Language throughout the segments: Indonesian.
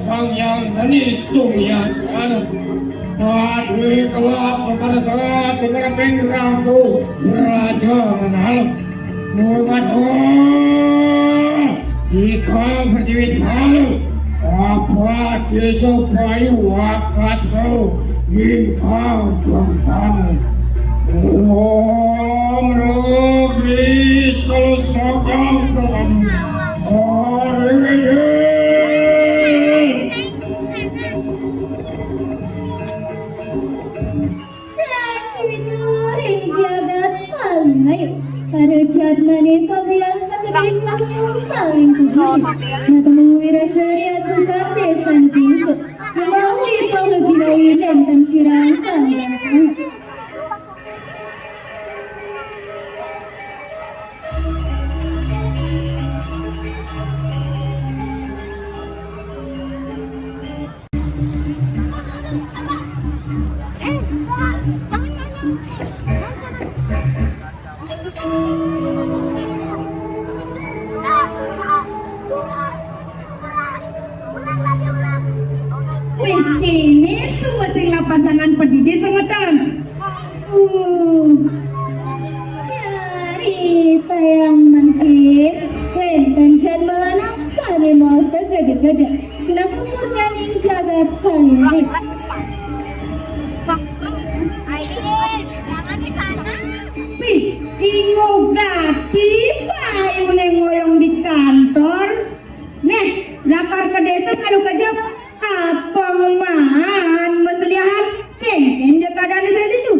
sang yang menisung yang Adwi kelap kepada saat dengan penggerakku Raja Menal Murmado Ikal berjiwit malu Apa dicobai wakasu Ingkau tuan Om Rubis kalau sokong Tuhan Karejat mani pabian paketin masuk saling kusuci Natamu wirasaya tukar desan tingkut Kemahui pangajinawi lenten kirang panggang Ini semua singlah pasangan pendidik sengetan. Cerita yang mungkin Wenten jan melanang kami monster gajah-gajah Kenapa purnaning jagat kali ini Pih, ingo gati payu nengoyong di kantor. Nih, lapar ke desa kalau kerja apa mahan mesliahan kengken jakadan di sana itu.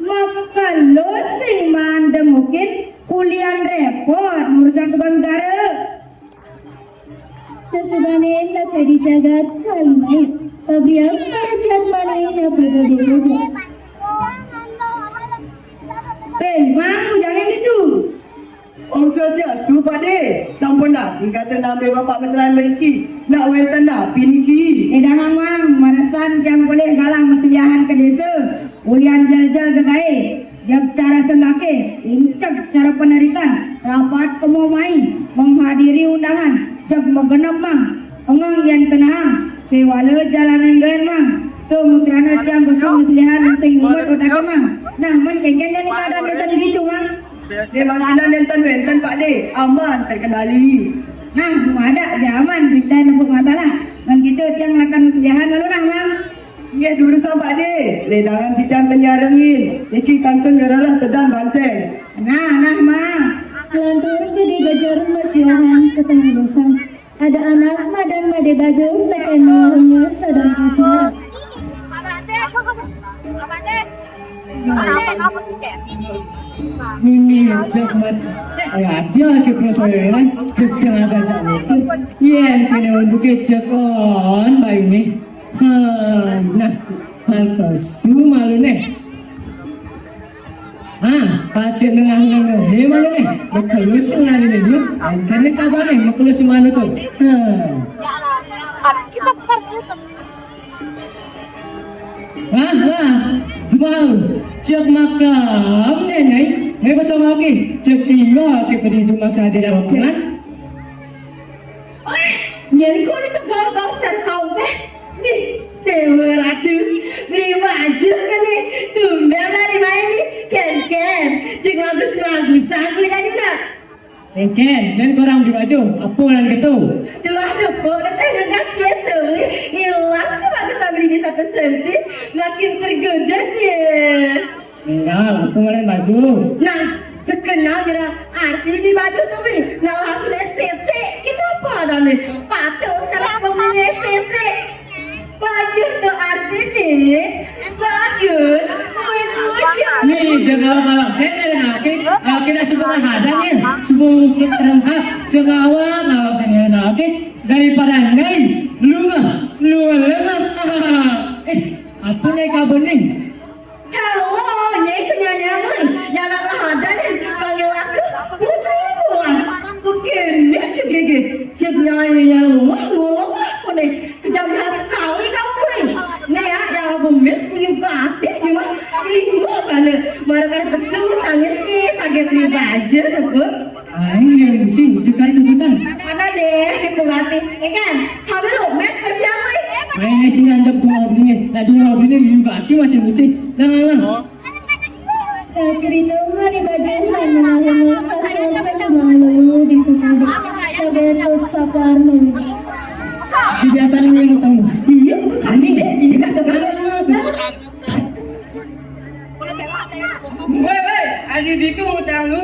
Makalo sing manda mungkin kuliah repot urusan tukang negara. Sesugane nak di jagat kali ini Pabian karejat mananya pribadi raja Mang, jangan gitu. Om Swastiastu Pakde, sampun nak kata nama bapak masalah meriki nak wetan nak piniki. Edangan mang, marasan jam boleh galang mesliahan ke desa. Ulian jajal ke gae, jak cara sendake, incak cara penarikan, rapat kemomai, menghadiri undangan, jak menggenap mang, engang yang tenang, kewala jalanan gen mang. Tu mukrana jam besung mesliahan sing umur otak mang. Nah, man kengken jadi kadang desa gitu mang. Dia makanan nenten wenten Pakde, aman terkendali. Nah, ada zaman kita nampak masalah. Dan kita yang lakukan mesliahan lalu nah mang. Ya dulu sampai Pakde, ledangan kita menyarengin, iki kantong geralah tedan banteng. Nah mang. Lantur jadi gajar masiahan setengah desa Ada anak madan made baju Teken nawarnya sedang kasar Mimi cakmat ada cakap saya cak sangat ada itu yang kena untuk cakon baik ni nah hal pasu malu ni pasien dengan he malu ni maklus dengan ini dulu kan kabar ni maklus mana tu mau cek makam ni Hei bersama lagi, cek tinggal ke pedi cuma saja dalam pelan. Oi, nyari kau itu kau terkau teh. Nih, dewa ratu, beli baju kan ni, tumben dari main ni, ken, cek bagus, aku jadi nak. Ken, dan korang beli baju, apa yang gitu? Tu ada kau datang dengan kereta ni, ilah, bagus beli di satu senti, makin tergoda je. Enggak, aku ngelain baju. Nah, sekenal kira arti di baju tu ni. Nah, aku STT, kita apa dah ni? Patut kalau pembeli STT. Baju tu arti ni bagus, lucu. Ni jangan kalau kita semua hadang ni, semua kita rangkap jangan kalau dengan daripada ngai, lu apa ni kabar ni? Oh, ni kenyanya ni. Yang nak ada ni panggil aku. Bukan. Bukan. Ni ceknya yang wah ni. Kejam hati kau ni. Ni yang aku miss you hati cuma ini mana. Mereka betul tangis ni. masing-masing juga itu kan. Mana deh yang berlatih, kan? Kau dulu, Matt, siapa? Main sing andap ngobrolnya, nah dua ngobrolnya juga masing-masing. Nah. Cerita mana bagian mana mengalami kasih mengalami di kubu sebagai sapar mengalami. Kebiasaan yang kamu. Iya, aneh deh, ini kan sekarang. Woi, adi ditu ngutang lu,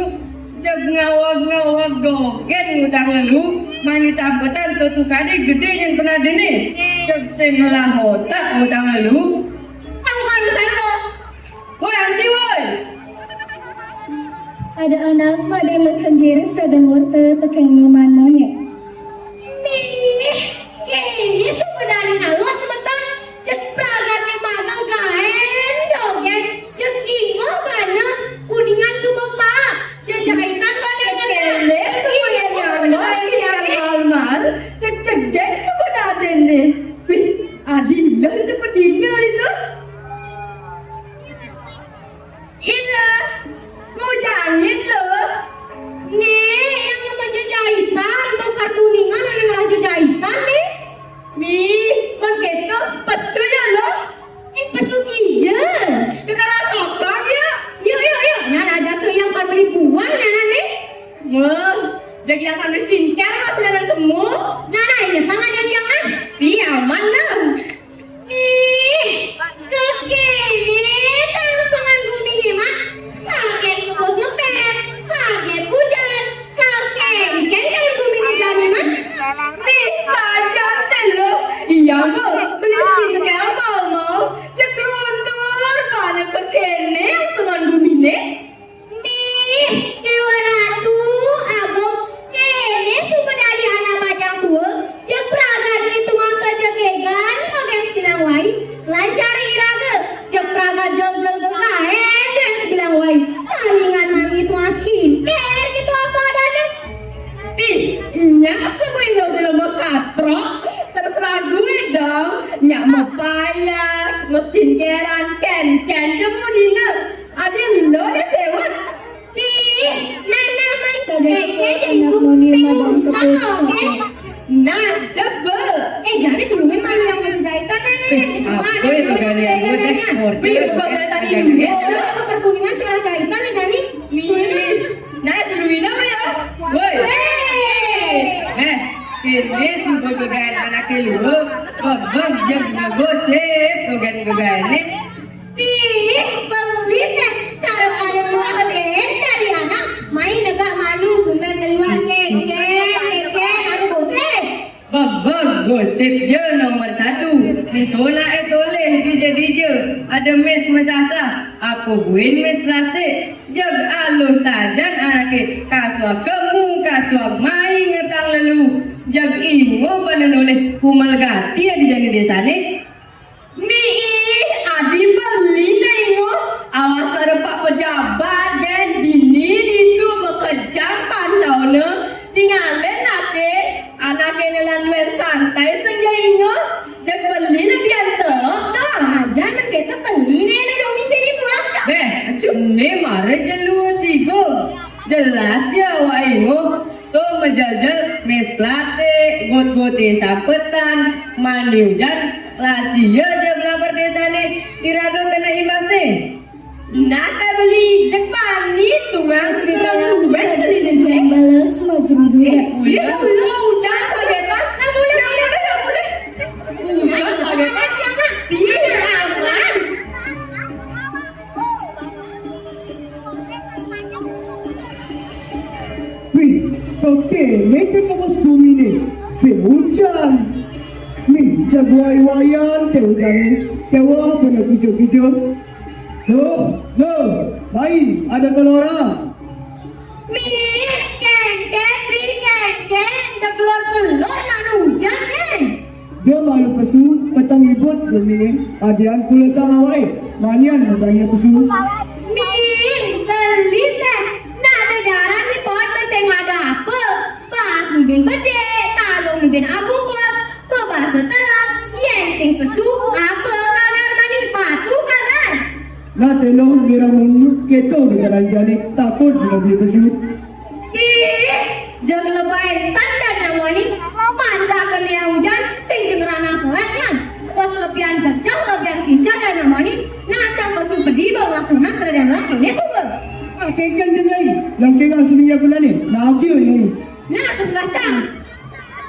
jag ngawag dogen ngutang lu, mani sampetan tutu kadi gede yang pernah dene, jag sengelah otak ngutang lu. Kamu kan saya. Woi, anti woi. Ada anak pada mengenjir sedang wortel tekeng memananya. Nih, ini sebenarnya lo sebentar cek peragannya mana gaen dong ya, cek ingo mana kuningan sumpah pak, cek jahitan mana kele, yang almar, cek geng sebenarnya nih, wih, adilah seperti ini itu. Iya, mau jangin loh. Nih, yang namanya jahitan, bukan kuningan yang lagi jahitan nih. Nih, kan gitu, pesu ya lo. Pesu iya. Sekarang sokong ya. Yuk. Nyana aja tuh yang kan beli buah, Nyana nih. Wah, jadi yang kan beli skincare lo sedang gemuk. Nyana ini tangan yang jangan. Iya, mana? Nih, kekini tangsungan bumi nih, Mak. Kaget kebos ngepet, kaget hujan, kaget kan bumi nih jalan, Mak. Bisa aja lo. Iya, Bu. Beli skincare mau. Cek luntur, mana kekini yang sungan bumi nih. Nih, Dewa Ratu, Agong, kene suka dari anak bajang tua, cek pragan itu ngangkat jagegan, oke bilang wai, lancar iraga, cek pragan jeng-jeng kaen, dan bilang wai, palingan mami itu skincare gitu apa adanya. Ih, nyak semua ini udah mau katro, terserah gue dong, nyak mau payas, mau skincarean, ken cemu dina, ada lo deh sewa. Ih, nana mas, Anak menerima dan sepupu. nah, debel. Jadi turunnya malu yang masih jahitan nenek. Apa itu kalian? Biar bukan dari tadi dulu. Itu perkuningan salah jahitan nih Jani. Nah, duluin apa ya? Woi. Kini subuh gegain anak lu, babang jam ngegosip, gegain nih. Ih, beli teh. Cara kalian buat dari anak main agak malu bukan dari luar aduh gosip. Babang gosip je nomor 1. Ditolak toleh DJ ada mes mesasa, aku buin mes plastik. Jag alu tajan anake kaswa kemu kaswa mai ngetang lalu. Jag ingo pada noleh kumal gati di jani desa nih. Nih, adi beli nengo. Awas ada pak pejabat dan dini itu bekerja pandau tinggalin anak ini lanwer santai senjainya dan beli nanti antar jangan kita beli nih dong misi itu lah Cuma marah jelu sigo. Jelas dia waingo to menjajal mes plastik, got-gote sampetan, mandi hujan, lasia jam lapar desa nih, diragang kena imbas nih. nata beli Jepang itu yang selalu beli di Yang balas makin dua. Iya, hujan sagetan. Boleh. Hujan sagetan siapa? Iya, aman. Wih, oke, mereka kamu bumi nih, hujan. Nih, jaguai wayan ke hujan nih, kewa pernah kucuk-kucuk. Loh, baik, ada kelora. Kengkeng, dah keluar nak hujan kan? Dia malu kesu, petang ibut bumi nih, adian kula sama wae, manian petangnya kesu. Beli teh, nak ada darah ni pot peteng ada apa? Pas mungkin bede, talung mungkin abung pot, pebasa telah, yang pesu apa kadar mani batu kadar. Nah, telong kira mulu, keto jalan jani, takut bila beli kesu. kena terang ini semua. Kengkang nyai, yang kengkang sebenarnya pula ni, nak je ni. Nah, tu belakang.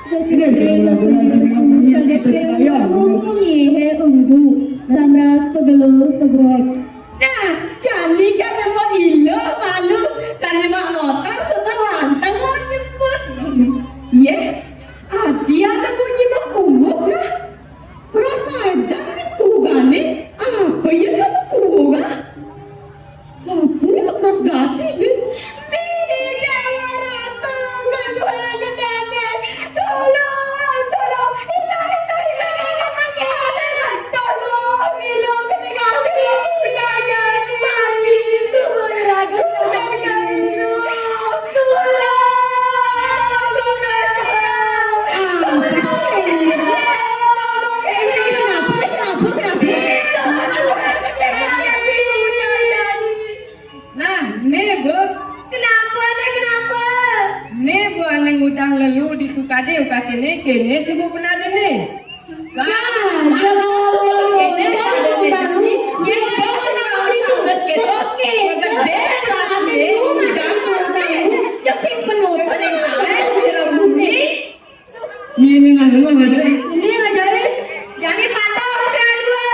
Ini sebenarnya pula sebenarnya kita percaya. Menghubungi unggu samrat pegelur pegerak. Nah, jadi kan memang ilo malu karena mak ngotong sudah lantang mau nyebut. Iya, dia ada bunyi makubuk lah. Rasa aja kubane, apa ya kamu kubuka? Apa itu keras gati, bin? Nah, nih bu, Kenapa? nih bu aneh ngutang lelu di Sukade kini kini sibuk pernah ada nih. Ini nggak ada. Ini ngajarin, jadi patah kena dua.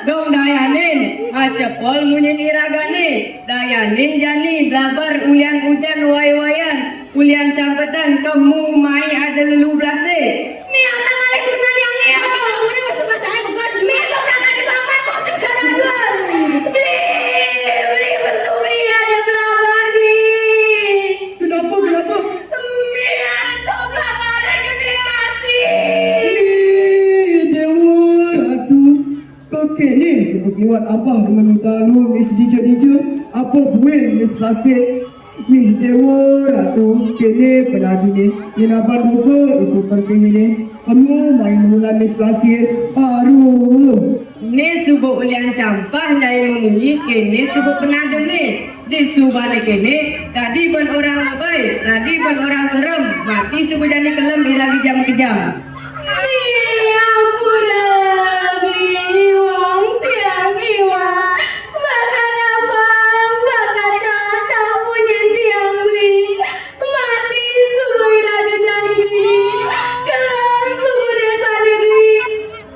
Dong dayanin, macepol munyin iragani, dayanin jani, blabar ulian hujan way-wayan, ulian sampetan, kamu mai ada lelu belas deh. Ini anak alik kurnan yang ini. Ini masuk saya bukan duit. Itu berangkat di bangkai kok bicara dua. Beli bersumi ada belabar nih. Kenapa? Sembilan tuh belabar gede hati. Ini Dewa Ratu. Kau kini sebut lewat apa dengan utalu Miss DJ apa buat Miss Plastik. Nih Dewa Ratu kini penadi ni. Ini apa lupa ikut penting ini. Kamu main mula Miss Plastik baru. Ni subuh ulian campah nyai memunyi kini subuh penada ni. Di subane kini tadi ban orang lebay, tadi ban orang serem, mati subuh jani kelem iragi jam kejam.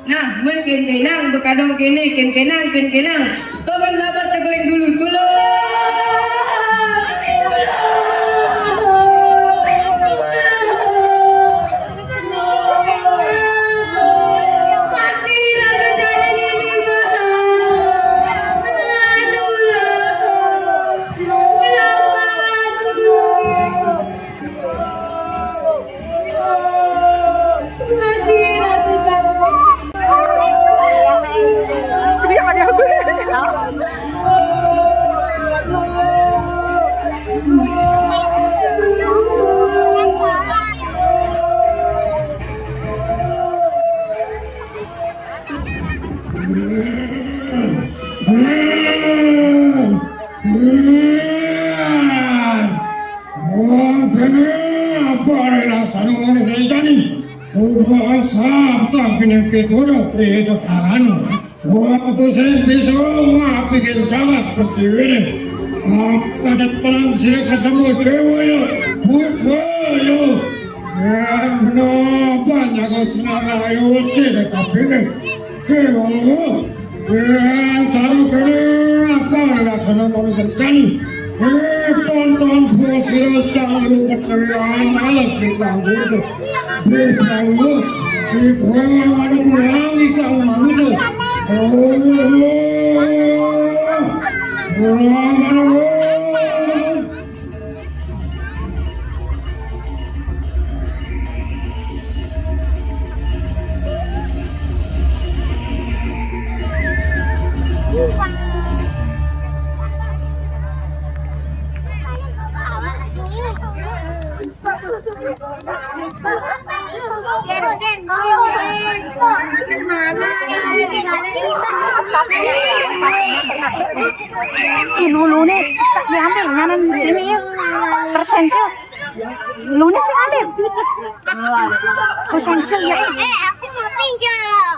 Nah, men kenang bekadong kini kenang. Kau ben labar tegeling dulu. Waktu saya besok bikin jalan seperti ini. Ada terang sila kasama dewa ya, buat ya. Kenapa nyaga senara ayo sih tapi ni. Cara kena apa rasanya mau terjadi? Tonton posisi selalu percayaan alat kita itu. Beritahu si orang pulang kita malu. Lulu nih diambil nganan ini ya persensil. Lulu sih ambil persensil ya. Aku mau pinjam.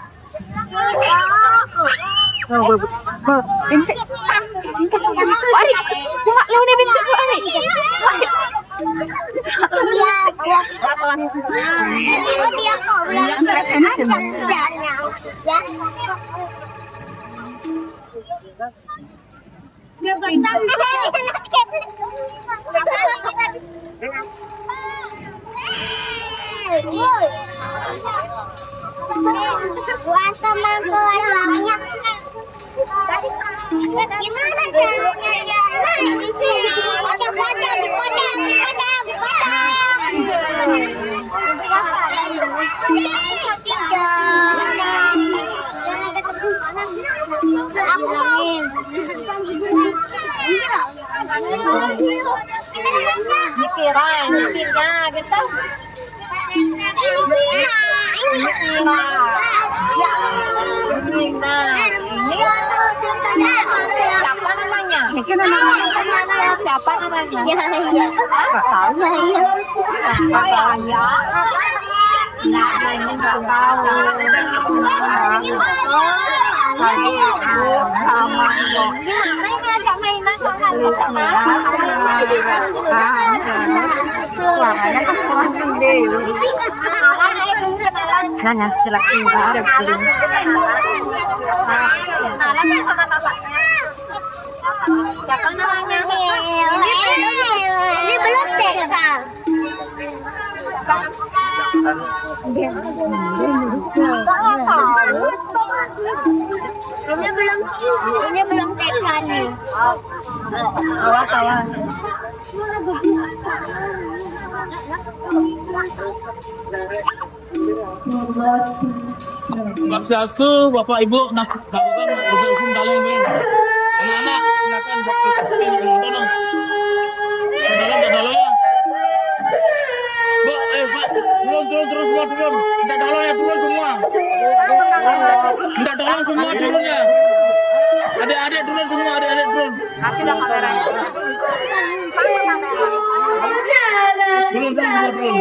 Bensin. Ari, cuma lu nih bensin lu Ari. Buat teman keluarganya. Gimana caranya dia main di sini? Potong. Nyipirnya gitu. Siapa namanya? Siapa namanya? Nggak tahu saya. Ini nggak tahu. Gimana mainan sama suaranya kan kurang gede. Nanya silakan ada belum? Siapa namanya? Ini belum TK. Ini belum TK nih. Awas. Swastiastu, Bapak Ibu, lakukan usul dalam ini. Anak-anak, silakan dalam ya. Pak, turun. Minta tolong ya, turun semua. Minta tolong semua turun ya. Adik-adik turun semua, adik-adik turun. Kasih dah kameranya. Turun semua turun.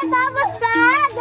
Bagus banget.